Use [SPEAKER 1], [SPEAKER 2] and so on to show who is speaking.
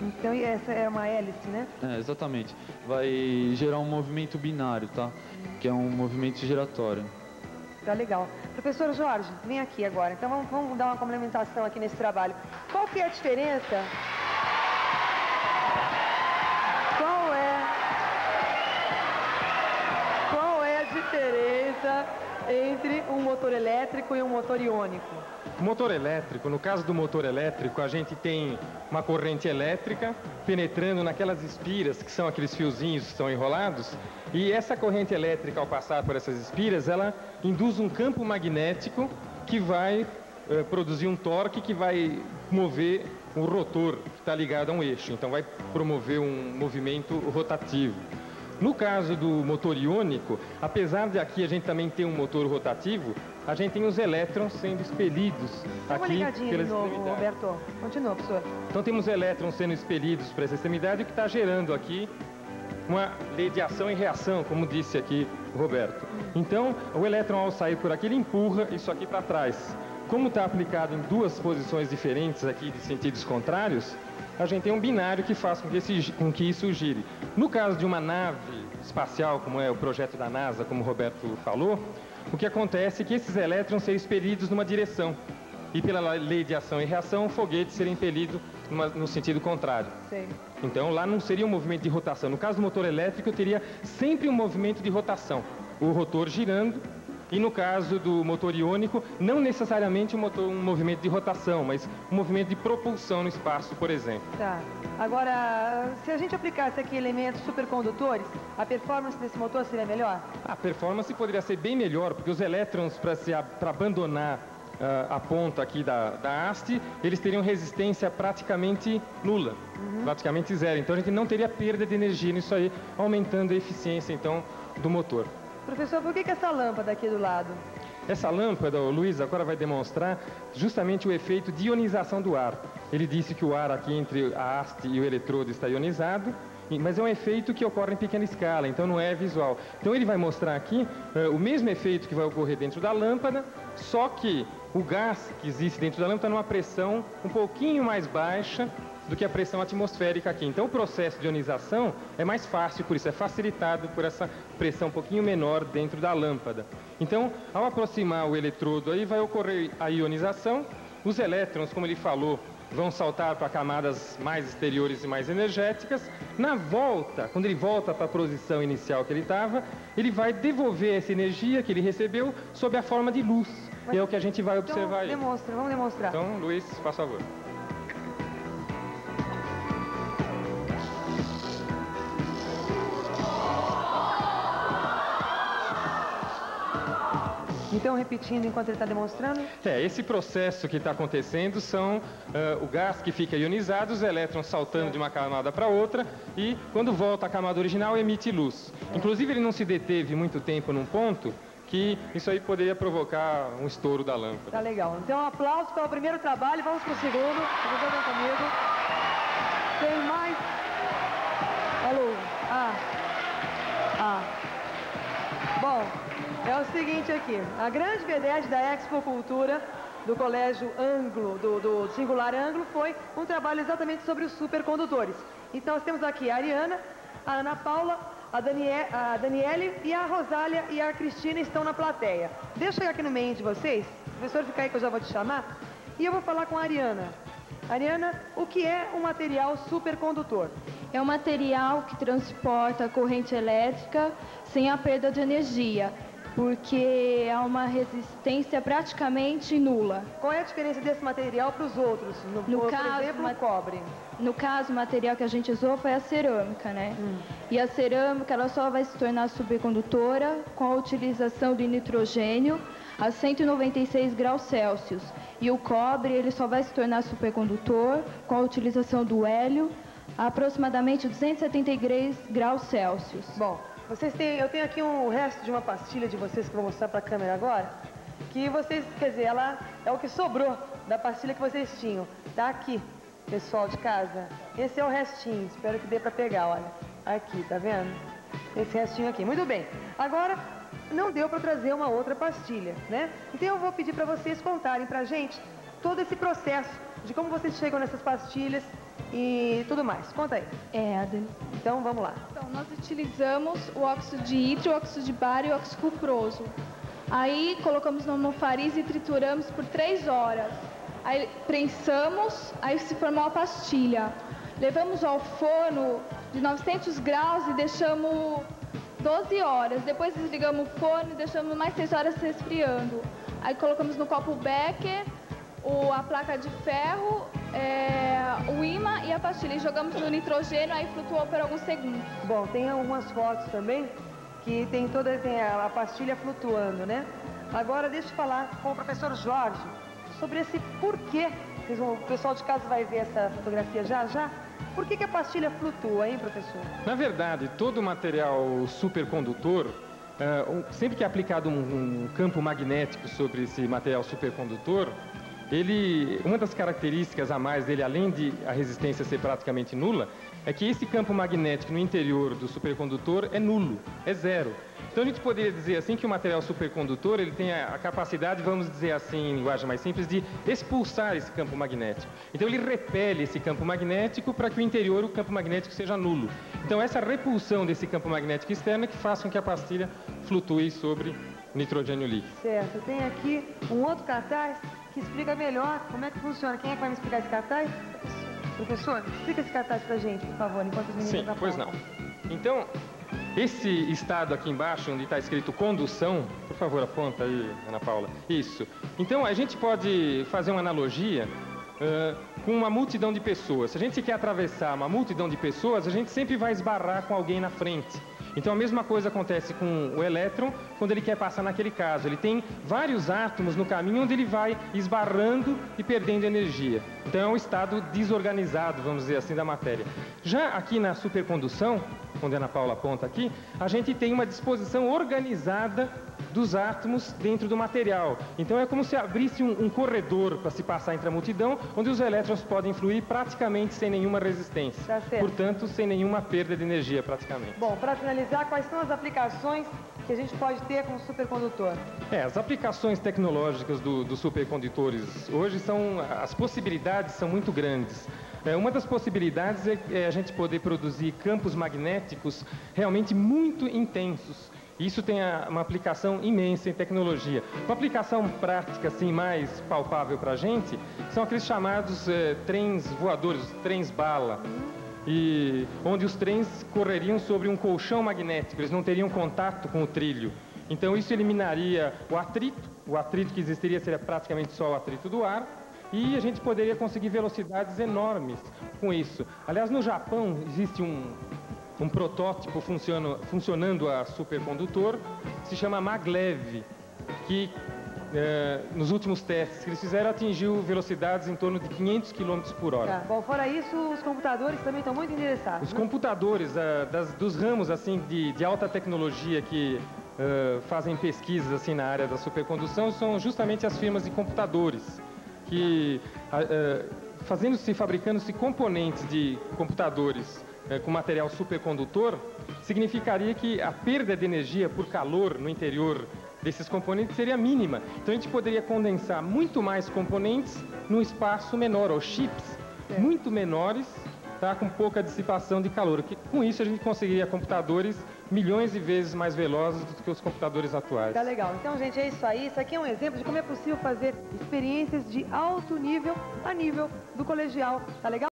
[SPEAKER 1] Então, e essa é uma hélice, né?
[SPEAKER 2] É, exatamente. Vai gerar um movimento binário, tá? Que é um movimento giratório.
[SPEAKER 1] Tá legal. Professor Jorge, vem aqui agora. Então vamos dar uma complementação aqui nesse trabalho. Qual que é a diferença? Qual é a diferença entre um motor elétrico e um motor iônico?
[SPEAKER 3] O motor elétrico, no caso do motor elétrico, a gente tem uma corrente elétrica penetrando naquelas espiras, que são aqueles fiozinhos que estão enrolados, e essa corrente elétrica, ao passar por essas espiras, ela induz um campo magnético que vai produzir um torque que vai mover o rotor que está ligado a um eixo, então vai promover um movimento rotativo. No caso do motor iônico, apesar de aqui a gente também ter um motor rotativo, a gente tem os elétrons sendo expelidos aqui pela extremidade.
[SPEAKER 1] Roberto. Continua, professor.
[SPEAKER 3] Então temos elétrons sendo expelidos para essa extremidade, o que está gerando aqui uma lei de ação e reação, como disse aqui o Roberto. Então, o elétron, ao sair por aqui, ele empurra isso aqui para trás. Como está aplicado em duas posições diferentes aqui, de sentidos contrários, a gente tem um binário que faz com que isso gire. No caso de uma nave espacial, como é o projeto da NASA, como o Roberto falou, o que acontece é que esses elétrons serem expelidos numa direção. E pela lei de ação e reação, o foguete seria impelido no sentido contrário.
[SPEAKER 1] Sim.
[SPEAKER 3] Então, lá não seria um movimento de rotação. No caso do motor elétrico, eu teria sempre um movimento de rotação. O rotor girando. E no caso do motor iônico, não necessariamente um movimento de rotação, mas um movimento de propulsão no espaço, por exemplo.
[SPEAKER 1] Tá. Agora, se a gente aplicasse aqui elementos supercondutores, a performance desse motor seria melhor?
[SPEAKER 3] A performance poderia ser bem melhor, porque os elétrons, para abandonar a ponta aqui da haste, eles teriam resistência praticamente nula, praticamente zero. Então a gente não teria perda de energia nisso aí, aumentando a eficiência, então, do motor.
[SPEAKER 1] Professor, por que essa lâmpada aqui do lado?
[SPEAKER 3] Essa lâmpada, o Luiz agora vai demonstrar justamente o efeito de ionização do ar. Ele disse que o ar aqui entre a haste e o eletrodo está ionizado, mas é um efeito que ocorre em pequena escala, então não é visual. Então ele vai mostrar aqui o mesmo efeito que vai ocorrer dentro da lâmpada, só que o gás que existe dentro da lâmpada está numa pressão um pouquinho mais baixa do que a pressão atmosférica aqui. Então o processo de ionização é mais fácil, por isso é facilitado por essa pressão um pouquinho menor dentro da lâmpada. Então, ao aproximar o eletrodo aí, vai ocorrer a ionização, os elétrons, como ele falou, vão saltar para camadas mais exteriores e mais energéticas. Na volta, quando ele volta para a posição inicial que ele estava, ele vai devolver essa energia que ele recebeu sob a forma de luz. E é o que a gente vai observar aí.
[SPEAKER 1] Vamos demonstrar.
[SPEAKER 3] Então, Luiz, por favor.
[SPEAKER 1] Então, repetindo enquanto ele está demonstrando?
[SPEAKER 3] Esse processo que está acontecendo são o gás que fica ionizado, os elétrons saltando de uma camada para outra e, quando volta à camada original, emite luz. Inclusive, ele não se deteve muito tempo num ponto que isso aí poderia provocar um estouro da lâmpada.
[SPEAKER 1] Tá legal. Então, um aplauso para o primeiro trabalho. Vamos para o segundo. Vocês vão comigo. Tem mais? Alô? Bom, é o seguinte aqui. A grande vedete da Expo Cultura do Colégio Ângulo, do Singular Ângulo, foi um trabalho exatamente sobre os supercondutores. Então, nós temos aqui a Ariana, a Ana Paula, a Daniele e a Rosália e a Cristina estão na plateia. Deixa eu chegar aqui no meio de vocês. O professor fica aí que eu já vou te chamar. E eu vou falar com a Ariana. Ariana, o que é um material supercondutor?
[SPEAKER 4] É um material que transporta corrente elétrica sem a perda de energia, porque há uma resistência praticamente nula.
[SPEAKER 1] Qual é a diferença desse material para os outros? Por exemplo, o cobre.
[SPEAKER 4] No caso, o material que a gente usou foi a cerâmica, né? E a cerâmica ela só vai se tornar supercondutora com a utilização de nitrogênio a 196 graus Celsius. E o cobre ele só vai se tornar supercondutor com a utilização do hélio a aproximadamente 273 graus Celsius.
[SPEAKER 1] Bom, eu tenho aqui o resto de uma pastilha de vocês que eu vou mostrar para a câmera agora, que vocês, quer dizer, ela é o que sobrou da pastilha que vocês tinham. Tá aqui, pessoal de casa. Esse é o restinho, espero que dê para pegar, olha. Aqui, tá vendo? Esse restinho aqui. Muito bem. Agora, não deu para trazer uma outra pastilha, né? Então eu vou pedir para vocês contarem pra gente todo esse processo de como vocês chegam nessas pastilhas e tudo mais. Conta aí.
[SPEAKER 4] Adri.
[SPEAKER 1] Então, vamos lá.
[SPEAKER 4] Então, nós utilizamos o óxido de ítrio, o óxido de bário e o óxido cuproso. Aí, colocamos no almofariz e trituramos por 3 horas. Aí, prensamos, aí se formou a pastilha. Levamos ao forno de 900 graus e deixamos 12 horas. Depois desligamos o forno e deixamos mais 6 horas resfriando. Aí colocamos no copo Becker a placa de ferro, o imã e a pastilha. E jogamos no nitrogênio, aí flutuou por alguns segundos.
[SPEAKER 1] Bom, tem algumas fotos também que tem a pastilha flutuando, né? Agora deixa eu falar com o professor Jorge sobre esse porquê. O pessoal de casa vai ver essa fotografia já. Por que a pastilha flutua, hein, professor?
[SPEAKER 3] Na verdade, todo material supercondutor, sempre que é aplicado um campo magnético sobre esse material supercondutor, uma das características a mais dele, além de a resistência ser praticamente nula, é que esse campo magnético no interior do supercondutor é nulo, é zero. Então a gente poderia dizer assim que o material supercondutor ele tem a capacidade, vamos dizer assim em linguagem mais simples, de expulsar esse campo magnético. Então ele repele esse campo magnético para que o interior, o campo magnético, seja nulo. Então essa repulsão desse campo magnético externo é que faz com que a pastilha flutue sobre o nitrogênio líquido.
[SPEAKER 1] Certo, tem aqui um outro cartaz que explica melhor como é que funciona. Quem é que vai me explicar esse cartaz? Professor, explica esse cartaz pra gente, por favor, enquanto os meninos apontam.
[SPEAKER 3] Sim, pois não. Então, esse estado aqui embaixo, onde está escrito condução, por favor, aponta aí, Ana Paula. Isso. Então, a gente pode fazer uma analogia com uma multidão de pessoas. Se a gente quer atravessar uma multidão de pessoas, a gente sempre vai esbarrar com alguém na frente. Então a mesma coisa acontece com o elétron quando ele quer passar naquele caso. Ele tem vários átomos no caminho onde ele vai esbarrando e perdendo energia. Então é um estado desorganizado, vamos dizer assim, da matéria. Já aqui na supercondução, onde a Ana Paula aponta aqui, a gente tem uma disposição organizada dos átomos dentro do material. Então é como se abrisse um corredor para se passar entre a multidão, onde os elétrons podem fluir praticamente sem nenhuma resistência.
[SPEAKER 1] Tá certo.
[SPEAKER 3] Portanto, sem nenhuma perda de energia praticamente.
[SPEAKER 1] Bom, para finalizar, quais são as aplicações que a gente pode ter com o supercondutor?
[SPEAKER 3] As aplicações tecnológicas dos supercondutores hoje as possibilidades são muito grandes. Uma das possibilidades é a gente poder produzir campos magnéticos realmente muito intensos. Isso tem uma aplicação imensa em tecnologia. Uma aplicação prática, assim, mais palpável para a gente, são aqueles chamados trens voadores, trens-bala, onde os trens correriam sobre um colchão magnético, eles não teriam contato com o trilho. Então isso eliminaria o atrito que existiria seria praticamente só o atrito do ar, e a gente poderia conseguir velocidades enormes com isso. Aliás, no Japão existe um protótipo funcionando a supercondutor, se chama Maglev, que nos últimos testes que eles fizeram atingiu velocidades em torno de 500 km por hora.
[SPEAKER 1] Tá. Bom, fora isso, os computadores também estão muito interessados.
[SPEAKER 3] Os computadores dos ramos assim, de alta tecnologia que fazem pesquisas assim, na área da supercondução são justamente as firmas de computadores, que fabricando-se componentes de computadores com material supercondutor, significaria que a perda de energia por calor no interior desses componentes seria mínima. Então a gente poderia condensar muito mais componentes num espaço menor, ou chips muito menores, tá, com pouca dissipação de calor. Com isso a gente conseguiria computadores milhões de vezes mais velozes do que os computadores atuais.
[SPEAKER 1] Tá legal. Então, gente, é isso aí. Isso aqui é um exemplo de como é possível fazer experiências de alto nível a nível do colegial. Tá legal?